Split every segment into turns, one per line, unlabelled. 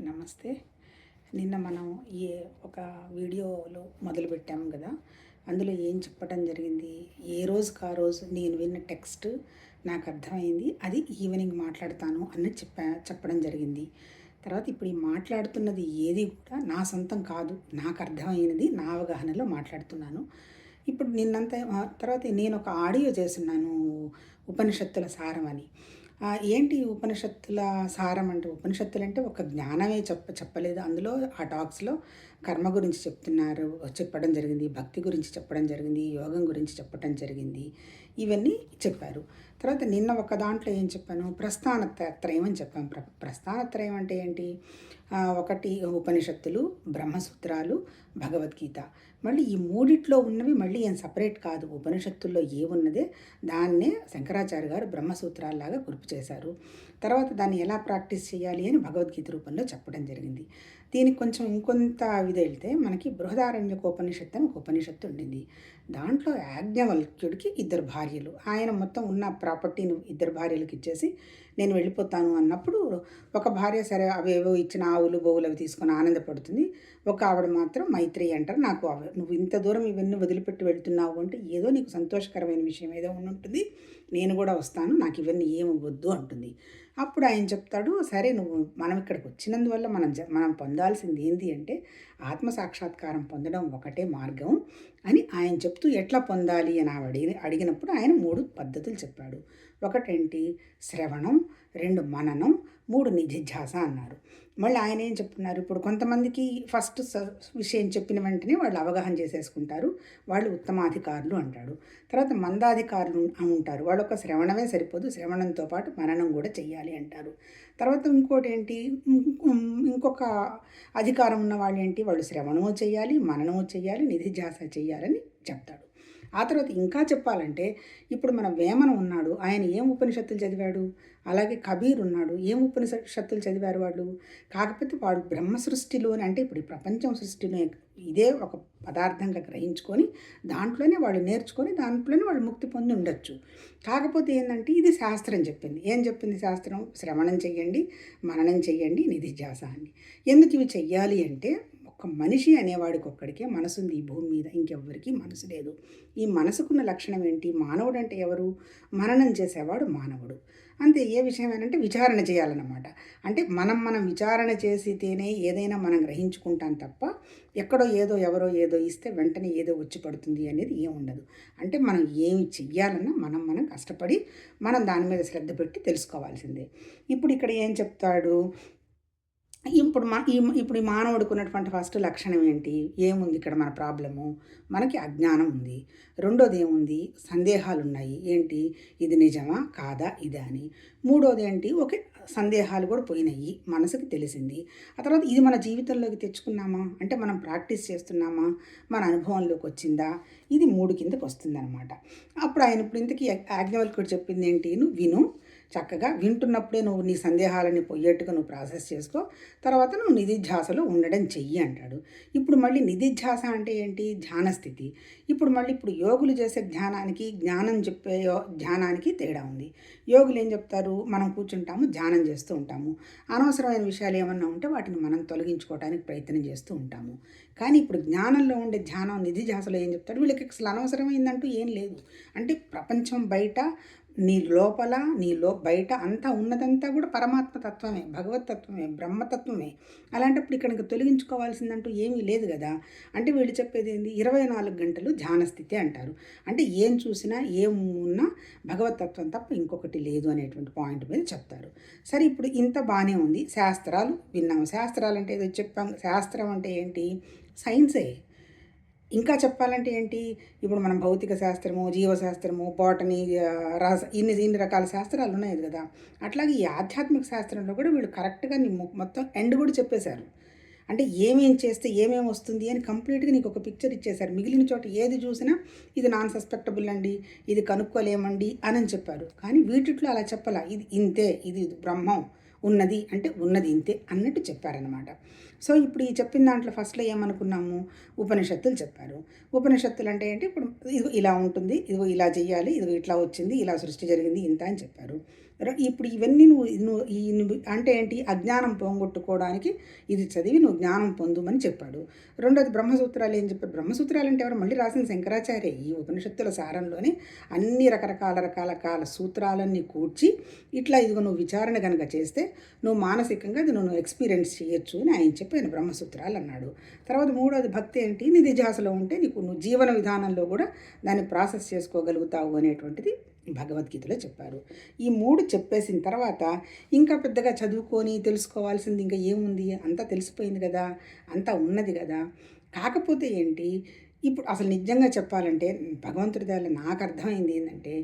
నమస్తే. నిన్న మనం ఈ ఒక వీడియోలో మొదలుపెట్టాము కదా! అందులో ఏం చెప్పడం జరిగింది, ఏ రోజుకి ఆ రోజు నేను విన్న టెక్స్ట్ నాకు అర్థమైంది. అది ఈవినింగ్ మాట్లాడతాను అని చెప్పడం జరిగింది. తర్వాత ఇప్పుడు ఈ మాట్లాడుతున్నది ఏది కూడా నా సొంతం కాదు. నాకు అర్థమైనది నా అవగాహనలో మాట్లాడుతున్నాను. ఇప్పుడు నిన్నంతా తర్వాత నేను ఒక ఆడియో చేసున్నాను ఉపనిషత్తుల సారం అని. ఏంటి ఉపనిషత్తుల సారం అంటే, ఉపనిషత్తులంటే ఒక జ్ఞానమే చెప్పలేదు. అందులో ఆ టాక్స్‌లో కర్మ గురించి చెప్పడం జరిగింది. భక్తి గురించి చెప్పడం జరిగింది. యోగం గురించి చెప్పడం జరిగింది. ఇవన్నీ చెప్పారు. తర్వాత నిన్న ఒక దాంట్లో ఏం చెప్పాను, ప్రస్థానత్రయం అని చెప్పాను. ప్రస్థానత్రయం అంటే ఏంటి? ఒకటి ఉపనిషత్తులు, బ్రహ్మసూత్రాలు, భగవద్గీత. మళ్ళీ ఈ మూడిట్లో ఉన్నవి మళ్ళీ ఏం సపరేట్ కాదు. ఉపనిషత్తుల్లో ఏమున్నదే దాన్నే శంకరాచార్య గారు బ్రహ్మసూత్రాల్లాగా గుర్తు చేశారు. తర్వాత దాన్ని ఎలా ప్రాక్టీస్ చేయాలి అని భగవద్గీత రూపంలో చెప్పడం జరిగింది. దీనికి కొంచెం ఇంకొంత వెళ్తే మనకి బృహదారణ్యకోపనిషత్తు అని ఒక ఉపనిషత్తు ఉండింది. దాంట్లో యాజ్ఞవల్క్యుడికి 2 భార్యలు. ఆయన మొత్తం ఉన్న ప్రాపర్టీని 2 భార్యలకు ఇచ్చేసి నేను వెళ్ళిపోతాను అన్నప్పుడు, ఒక భార్య సరే అవేవో ఇచ్చిన ఆవులు గోవులు అవి తీసుకొని ఆనందపడుతుంది. ఒక ఆవిడ మాత్రం మైత్రేయి అంటారు, నాకు నువ్వు ఇంత దూరం ఇవన్నీ వదిలిపెట్టి వెళ్తున్నావు అంటే ఏదో నీకు సంతోషకరమైన విషయం ఏదో ఉంటుంది, నేను కూడా వస్తాను, నాకు ఇవన్నీ ఏమి వద్దు అంటుంది. అప్పుడు ఆయన చెప్తాడు, సరే నువ్వు మనం ఇక్కడికి వచ్చినందువల్ల మనం పొందాల్సింది ఏంటి అంటే ఆత్మసాక్షాత్కారం పొందడం ఒకటే మార్గం అని ఆయన చెప్తూ, ఎట్లా పొందాలి అని అడిగినప్పుడు ఆయన 3 పద్ధతులు చెప్పాడు. ఒకటేంటి, శ్రవణం, 2 మననం, 3 నిధిధ్యాస అన్నారు. మళ్ళీ ఆయన ఏం చెప్తున్నారు, ఇప్పుడు కొంతమందికి ఫస్ట్ విషయం చెప్పిన వెంటనే వాళ్ళు అవగాహన చేసేసుకుంటారు, వాళ్ళు ఉత్తమాధికారులు అంటాడు. తర్వాత మందాధికారులు ఉంటారు, వాళ్ళు ఒక శ్రవణమే సరిపోదు, శ్రవణంతో పాటు మననం కూడా చెయ్యాలి అంటారు. తర్వాత ఇంకోటి ఏంటి, ఇంకొక అధికారం ఉన్న వాళ్ళు ఏంటి, వాళ్ళు శ్రవణము చేయాలి, మననము చేయాలి, నిధిధ్యాస చేయాలని చెప్తాడు. ఆ తర్వాత ఇంకా చెప్పాలంటే, ఇప్పుడు మన వేమన ఉన్నాడు, ఆయన ఏం ఉపనిషత్తులు చదివాడు? అలాగే కబీర్ ఉన్నాడు, ఏం ఉపనిషత్తులు చదివారు వాళ్ళు? కాకపోతే వాడు బ్రహ్మ సృష్టిలోనే, అంటే ఇప్పుడు ఈ ప్రపంచం సృష్టిలో ఇదే ఒక పదార్థంగా గ్రహించుకొని దాంట్లోనే వాళ్ళు నేర్చుకొని దాంట్లోనే వాళ్ళు ముక్తి పొంది ఉండొచ్చు. కాకపోతే ఏంటంటే ఇది శాస్త్రం చెప్పింది. ఏం చెప్పింది శాస్త్రం? శ్రవణం చెయ్యండి, మననం చెయ్యండి, నిధిధ్యాస అని. ఎందుకు ఇవి చెయ్యాలి అంటే, ఒక మనిషి అనేవాడికి ఒక్కడికే మనసు ఉంది ఈ భూమి మీద, ఇంకెవ్వరికీ మనసు లేదు. ఈ మనసుకున్న లక్షణం ఏంటి? మానవుడు అంటే ఎవరు? మననం చేసేవాడు మానవుడు. అంతే. ఏ విషయమేనంటే విచారణ చేయాలన్నమాట. అంటే మనం విచారణ చేసితేనే ఏదైనా మనం గ్రహించుకుంటాం తప్ప, ఎక్కడో ఏదో ఎవరో ఏదో ఇస్తే వెంటనే ఏదో వచ్చి పడుతుంది అనేది ఏం ఉండదు. అంటే మనం ఏమి చెయ్యాలన్నా మనం కష్టపడి మనం దాని మీద శ్రద్ధ పెట్టి తెలుసుకోవాల్సిందే. ఇప్పుడు ఇక్కడ ఏం చెప్తాడు, ఇప్పుడు ఈ మానవుడికి ఉన్నటువంటి ఫస్ట్ లక్షణం ఏంటి? ఏముంది ఇక్కడ మన ప్రాబ్లము? మనకి అజ్ఞానం ఉంది. రెండోది ఏముంది? సందేహాలు ఉన్నాయి. ఏంటి? ఇది నిజమా కాదా ఇదా అని. మూడోది ఏంటి? ఓకే, సందేహాలు కూడా పోయినాయి, మనసుకి తెలిసింది. ఆ తర్వాత ఇది మన జీవితంలోకి తెచ్చుకున్నామా అంటే, మనం ప్రాక్టీస్ చేస్తున్నామా, మన అనుభవంలోకి వచ్చిందా? ఇది 3 కిందకి వస్తుందన్నమాట. అప్పుడు ఆయన ఇప్పుడు ఇంతకీ యాజ్ఞవల్క్యుడు చెప్పింది ఏంటి? నువ్వు విను, చక్కగా వింటున్నప్పుడే నువ్వు నీ సందేహాలని పోయేట్టుగా నువ్వు ప్రాసెస్ చేసుకో, తర్వాత నువ్వు నిధిధ్యాసలో ఉండడం చెయ్యి అంటాడు. ఇప్పుడు మళ్ళీ నిధిధ్యాస అంటే ఏంటి? ధ్యానస్థితి. ఇప్పుడు యోగులు చేసే ధ్యానానికి, జ్ఞానం చెప్పే ధ్యానానికి తేడా ఉంది. యోగులు ఏం చెప్తారు? మనం కూర్చుంటాము, ధ్యానం చేస్తూ ఉంటాము, అనవసరమైన విషయాలు ఏమన్నా ఉంటే వాటిని మనం తొలగించుకోవడానికి ప్రయత్నం చేస్తూ ఉంటాము. కానీ ఇప్పుడు జ్ఞానంలో ఉండే ధ్యానం, నిధిధ్యాసలో ఏం చెప్తారు? వీళ్ళకి అసలు అనవసరమైందంటూ ఏం లేదు. అంటే ప్రపంచం బయట, నీ లోపల, బయట అంతా ఉన్నదంతా కూడా పరమాత్మ తత్వమే, భగవతత్వమే, బ్రహ్మతత్వమే. అలాంటప్పుడు ఇక్కడ తొలగించుకోవాల్సిందంటూ ఏమీ లేదు కదా. అంటే వీళ్ళు చెప్పేది ఏంది? 24 గంటలు ధ్యానస్థితి అంటారు. అంటే ఏం చూసినా ఏం ఉన్నా భగవతత్వం తప్ప ఇంకొకటి లేదు అనేటువంటి పాయింట్ మీద చెప్తారు. సరే, ఇప్పుడు ఇంత బాగానే ఉంది. శాస్త్రాలు విన్నాము. శాస్త్రాలు అంటే ఏదో చెప్పాం. శాస్త్రం అంటే ఏంటి? సైన్సే. ఇంకా చెప్పాలంటే ఏంటి? ఇప్పుడు మనం భౌతిక శాస్త్రము, జీవశాస్త్రము, బాటనీ, ఇన్ని రకాల శాస్త్రాలు ఉన్నాయి కదా. అట్లాగే ఈ ఆధ్యాత్మిక శాస్త్రంలో కూడా వీళ్ళు కరెక్ట్గా మొత్తం ఎండ్ కూడా చెప్పేశారు. అంటే ఏమేం చేస్తే ఏమేమి వస్తుంది అని కంప్లీట్గా నీకు ఒక పిక్చర్ ఇచ్చేశారు. మిగిలిన చోట ఏది చూసినా ఇది నాన్ సస్పెక్టబుల్ అండి, ఇది కనుక్కోలేమండి అని చెప్పారు. కానీ వీటిట్లో అలా చెప్పాల. ఇది ఇంతే, ఇది బ్రహ్మం ఉన్నది అంటే ఉన్నది ఇంతే అన్నట్టు చెప్పారనమాట. సో ఇప్పుడు ఈ చెప్పిన దాంట్లో ఫస్ట్లో ఏమనుకున్నాము? ఉపనిషత్తులు చెప్పారు. ఉపనిషత్తులు అంటే ఏంటి? ఇప్పుడు ఇది ఇలా ఉంటుంది, ఇదిగో ఇలా చెయ్యాలి, ఇదిగో ఇట్లా వచ్చింది, ఇలా సృష్టి జరిగింది ఇంత అని చెప్పారు. ఇప్పుడు ఇవన్నీ నువ్వు అంటే ఏంటి, అజ్ఞానం పోగొట్టుకోవడానికి ఇది చదివి నువ్వు జ్ఞానం పొందుమని చెప్పాడు. రెండోది బ్రహ్మసూత్రాలు ఏం చెప్పాడు. బ్రహ్మసూత్రాలు అంటే ఎవరు, మళ్ళీ రాసిన శంకరాచార్య. ఈ ఉపనిషత్తుల సారంలోనే అన్ని రకరకాల సూత్రాలన్నీ కూర్చి ఇట్లా ఇదిగో నువ్వు విచారణ కనుక చేస్తే నువ్వు మానసికంగా అది నువ్వు ఎక్స్పీరియన్స్ చేయొచ్చు అని ఆయన చెప్పాను బ్రహ్మసూత్రాలు అన్నాడు. తర్వాత మూడోది భక్తి ఏంటి, నిధిధ్యాసలో ఉంటే నువ్వు జీవన విధానంలో కూడా దాన్ని ప్రాసెస్ చేసుకోగలుగుతావు అనేటువంటిది భగవద్గీతలో చెప్పారు. ఈ మూడు చెప్పేసిన తర్వాత ఇంకా పెద్దగా చదువుకొని తెలుసుకోవాల్సింది ఇంకా ఏముంది, అంతా తెలిసిపోయింది కదా, అంతా ఉన్నది కదా. కాకపోతే ఏంటి, ఇప్పుడు అసలు నిజంగా చెప్పాలంటే భగవంతుడి దగ్గర నాకు అర్థమైంది ఏంటంటే,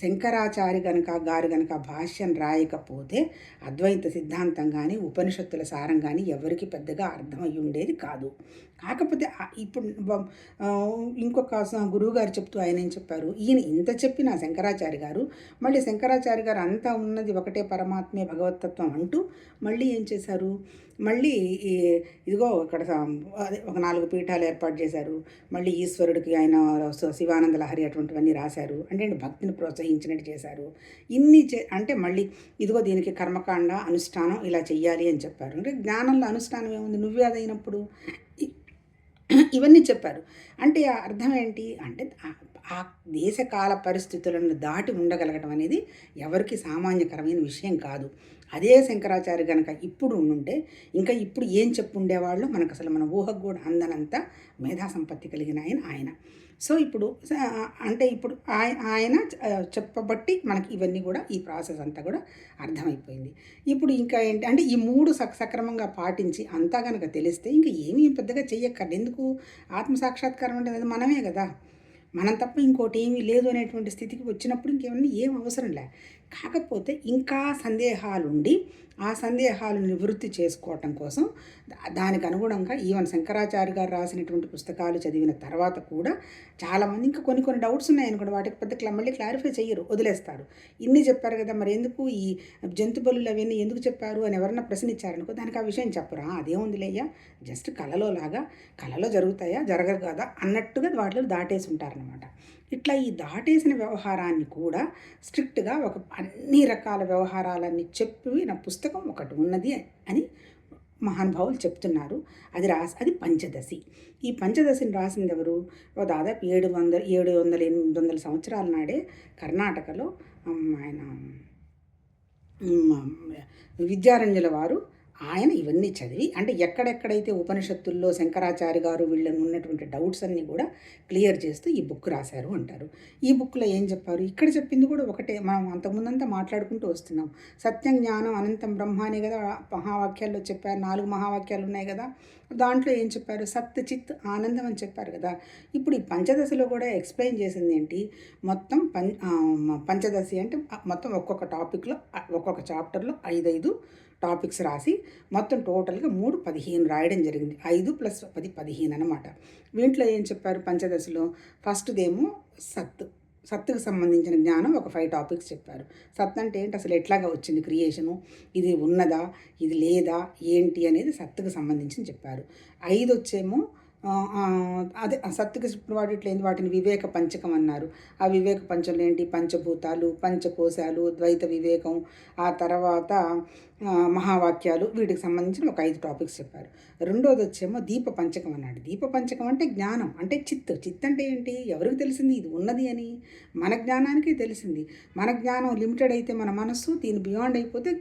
శంకరాచార్య గారు గనక భాష్యం రాయకపోతే అద్వైత సిద్ధాంతం కానీ ఉపనిషత్తుల సారం కానీ ఎవరికి పెద్దగా అర్థమై ఉండేది కాదు. కాకపోతే ఇప్పుడు ఇంకొక గురువు గారు చెప్తూ ఆయన ఏం చెప్పారు, ఈయన ఇంత చెప్పిన శంకరాచార్య గారు మళ్ళీ శంకరాచార్య గారు అంతా ఉన్నది ఒకటే పరమాత్మే భగవతత్వం అంటూ మళ్ళీ ఏం చేశారు, మళ్ళీ ఇదిగో ఇక్కడ అదే ఒక 4 పీఠాలు ఏర్పాటు చేశారు. మళ్ళీ ఈశ్వరుడికి ఆయన శివానంద లహరి అటువంటివన్నీ రాశారు. అంటే భక్తిని ప్రోత్సహించినట్టు చేశారు. ఇన్ని అంటే మళ్ళీ ఇదిగో దీనికి కర్మకాండ అనుష్ఠానం ఇలా చెయ్యాలి అని చెప్పారు. అంటే జ్ఞానంలో అనుష్ఠానం ఏముంది, నువ్వే అదైనప్పుడు ఇవన్నీ చెప్పారు. అంటే అర్థం ఏంటి అంటే, ఆ దేశకాల పరిస్థితులను దాటి ఉండగలగడం అనేది ఎవరికి సామాన్యకరమైన విషయం కాదు. అదే శంకరాచార్య కనుక ఇప్పుడు ఉండుంటే ఇంకా ఇప్పుడు ఏం చెప్పుండేవాళ్ళు మనకు అసలు మన ఊహకు కూడా అందనంత మేధా సంపత్తి కలిగిన ఆయన. సో ఇప్పుడు అంటే ఇప్పుడు ఆయన చెప్పబట్టి మనకి ఇవన్నీ కూడా ఈ ప్రాసెస్ అంతా కూడా అర్థమైపోయింది. ఇప్పుడు ఇంకా ఏంటి అంటే ఈ మూడు సక్రమంగా పాటించి అంతా కనుక తెలిస్తే ఇంకా ఏమీ పెద్దగా చెయ్యక్కర్లేదు. ఎందుకు, ఆత్మసాక్షాత్కారం అంటే అది మనమే కదా, మనం తప్ప ఇంకోటి ఏమీ లేదు అనేటువంటి స్థితికి వచ్చినప్పుడు ఇంకేమన్నా ఏం అవసరం లే. కాకపోతే ఇంకా సందేహాలుండి ఆ సందేహాలు నివృత్తి చేసుకోవటం కోసం దానికి అనుగుణంగా ఈవెన్ శంకరాచార్య గారు రాసినటువంటి పుస్తకాలు చదివిన తర్వాత కూడా చాలామంది ఇంకా కొన్ని డౌట్స్ ఉన్నాయనుకోండి, వాటికి పెద్ద మళ్ళీ క్లారిఫై చెయ్యరు, వదిలేస్తారు. ఇన్ని చెప్పారు కదా, మరి ఎందుకు ఈ జంతు బలులు అవన్నీ ఎందుకు చెప్పారు అని ఎవరన్నా ప్రశ్న ఇచ్చారనుకో, దానికి ఆ విషయం చెప్పరా, అదేముందిలేయ్యా, జస్ట్ కళలో జరుగుతాయా జరగదు కదా అన్నట్టుగా వాటిలో దాటేసి ఉంటారనమాట. ఇట్లా ఈ దాటేసిన వ్యవహారాన్ని కూడా స్ట్రిక్ట్గా అన్ని రకాల వ్యవహారాలన్నీ చెప్పి నా పుస్తకం ఒకటి ఉన్నది అని మహానుభావులు చెప్తున్నారు. అది పంచదశి. ఈ పంచదశిని రాసింది ఎవరు, దాదాపు 700-800 సంవత్సరాల నాడే కర్ణాటకలో ఆయన విద్యారణ్యుల వారు ఆయన ఇవన్నీ చదివి అంటే ఎక్కడెక్కడైతే ఉపనిషత్తుల్లో శంకరాచార్య గారు వీళ్ళని ఉన్నటువంటి డౌట్స్ అన్నీ కూడా క్లియర్ చేస్తూ ఈ బుక్ రాశారు అంటారు. ఈ బుక్లో ఏం చెప్పారు, ఇక్కడ చెప్పింది కూడా ఒకటే, మనం అంతకుముందంతా మాట్లాడుకుంటూ వస్తున్నాం. సత్యం జ్ఞానం అనంతం బ్రహ్మ అని కదా మహావాక్యాల్లో చెప్పారు. 4 మహావాక్యాలు ఉన్నాయి కదా, దాంట్లో ఏం చెప్పారు, సత్ చిత్ ఆనందం అని చెప్పారు కదా. ఇప్పుడు ఈ పంచదశలో కూడా ఎక్స్ప్లెయిన్ చేసింది ఏంటి, మొత్తం పంచదశి అంటే మొత్తం ఒక్కొక్క టాపిక్లో ఒక్కొక్క చాప్టర్లో 5 టాపిక్స్ రాసి మొత్తం టోటల్గా 3-15 రాయడం జరిగింది. 5 + 10 15 అనమాట. వీంట్లో ఏం చెప్పారు పంచదశలో, ఫస్ట్దేమో సత్తుకు సంబంధించిన జ్ఞానం ఒక 5 టాపిక్స్ చెప్పారు. సత్ అంటే ఏంటి, అసలు ఎట్లాగా వచ్చింది క్రియేషను, ఇది ఉన్నదా ఇది లేదా ఏంటి అనేది సత్తుకు సంబంధించి చెప్పారు. 5 వచ్చేమో అదే సత్తుకి వాటిట్లేంది, వాటిని వివేక పంచకం అన్నారు. ఆ వివేక పంచంలో ఏంటి, పంచభూతాలు, పంచకోశాలు, ద్వైత వివేకం, ఆ తర్వాత మహావాక్యాలు, వీటికి సంబంధించిన ఒక 5 టాపిక్స్ చెప్పారు. రెండోది వచ్చేమో దీప పంచకం అన్నాడు. దీప పంచకం అంటే జ్ఞానం, అంటే చిత్ అంటే ఏంటి, ఎవరికి తెలిసింది ఇది ఉన్నది అని, మన జ్ఞానానికి తెలిసింది. మన జ్ఞానం లిమిటెడ్ అయితే మన మనస్సు, దీని బియాండ్ అయిపోతే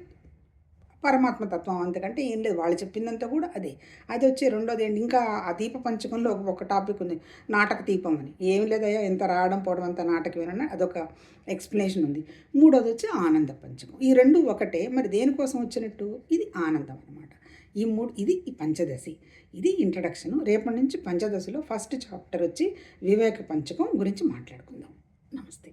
పరమాత్మతత్వం, అంతకంటే ఏం లేదు. వాళ్ళు చెప్పిందంతా కూడా అదే. అది వచ్చి రెండోది ఏంటి, ఇంకా ఆ దీప పంచకంలో ఒక టాపిక్ ఉంది, నాటక దీపం అని. ఏం లేదయ్యా, ఎంత రావడం పోవడం అంత నాటకమేనన్నా అదొక ఎక్స్ప్లెనేషన్ ఉంది. మూడోది వచ్చి ఆనంద పంచకం. ఈ 2 ఒకటే, మరి దేనికోసం వచ్చినట్టు, ఇది ఆనందం అనమాట. ఇది ఈ పంచదశి, ఇది ఇంట్రడక్షను. రేపటి నుంచి పంచదశలో ఫస్ట్ చాప్టర్ వచ్చి వివేక పంచకం గురించి మాట్లాడుకుందాం. నమస్తే.